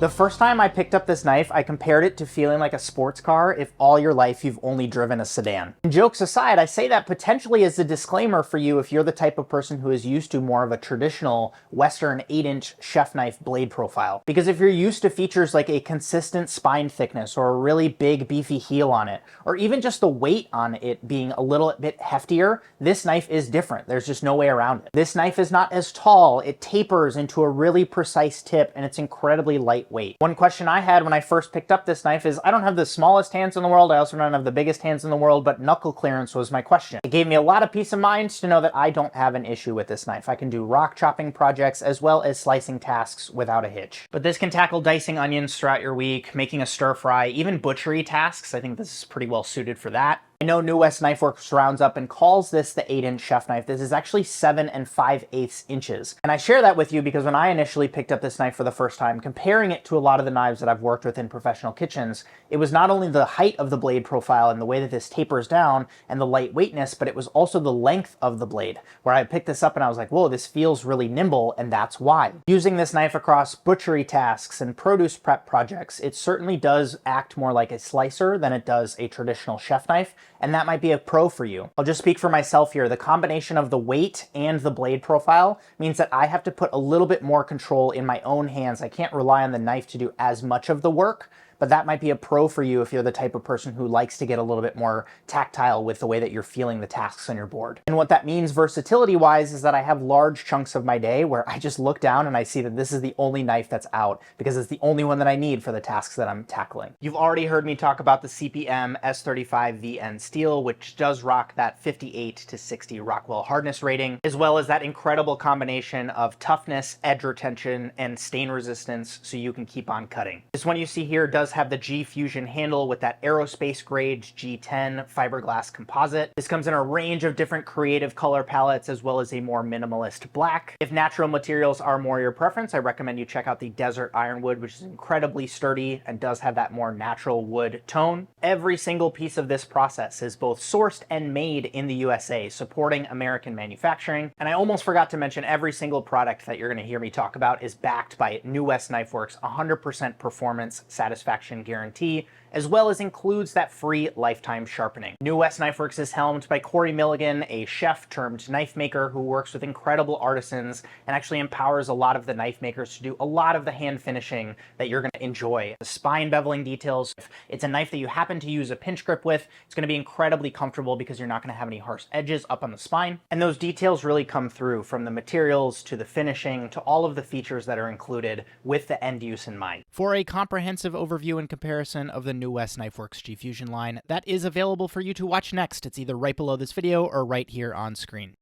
The first time I picked up this knife, I compared it to feeling like a sports car if all your life you've only driven a sedan. And jokes aside, I say that potentially as a disclaimer for you if you're the type of person who is used to more of a traditional Western 8-inch chef knife blade profile. Because if you're used to features like a consistent spine thickness or a really big beefy heel on it, or even just the weight on it being a little bit heftier, this knife is different. There's just no way around it. This knife is not as tall, it tapers into a really precise tip, and it's incredibly lightweight. One question I had when I first picked up this knife is, I don't have the smallest hands in the world, I also don't have the biggest hands in the world, but knuckle clearance was my question. It gave me a lot of peace of mind to know that I don't have an issue with this knife. I can do rock chopping projects as well as slicing tasks without a hitch. But this can tackle dicing onions throughout your week, making a stir fry, even butchery tasks. I think this is pretty well suited for that. I know New West KnifeWorks rounds up and calls this the 8-inch chef knife. This is actually 7 5/8 inches. And I share that with you because when I initially picked up this knife for the first time, comparing it to a lot of the knives that I've worked with in professional kitchens, it was not only the height of the blade profile and the way that this tapers down and the lightweightness, but it was also the length of the blade, where I picked this up and I was like, whoa, this feels really nimble, and that's why. Using this knife across butchery tasks and produce prep projects, it certainly does act more like a slicer than it does a traditional chef knife, and that might be a pro for you. I'll just speak for myself here. The combination of the weight and the blade profile means that I have to put a little bit more control in my own hands. I can't rely on the knife to do as much of the work, but that might be a pro for you if you're the type of person who likes to get a little bit more tactile with the way that you're feeling the tasks on your board. And what that means versatility-wise is that I have large chunks of my day where I just look down and I see that this is the only knife that's out because it's the only one that I need for the tasks that I'm tackling. You've already heard me talk about the CPM S35VN steel, which does rock that 58 to 60 Rockwell hardness rating, as well as that incredible combination of toughness, edge retention, and stain resistance so you can keep on cutting. This one you see here does have the G Fusion handle with that aerospace grade G10 fiberglass composite. This comes in a range of different creative color palettes as well as a more minimalist black. If natural materials are more your preference, I recommend you check out the Desert Ironwood, which is incredibly sturdy and does have that more natural wood tone. Every single piece of this process is both sourced and made in the USA, supporting American manufacturing. And I almost forgot to mention, every single product that you're going to hear me talk about is backed by New West KnifeWorks 100% performance satisfaction guarantee, as well as includes that free lifetime sharpening. New West KnifeWorks is helmed by Corey Milligan, a chef turned knife maker who works with incredible artisans and actually empowers a lot of the knife makers to do a lot of the hand finishing that you're going to enjoy. The spine beveling details, if it's a knife that you happen to use a pinch grip with, it's going to be incredibly comfortable because you're not going to have any harsh edges up on the spine. And those details really come through, from the materials to the finishing to all of the features that are included with the end use in mind. For a comprehensive overview and comparison of the New West KnifeWorks G Fusion line, that is available for you to watch next. It's either right below this video or right here on screen.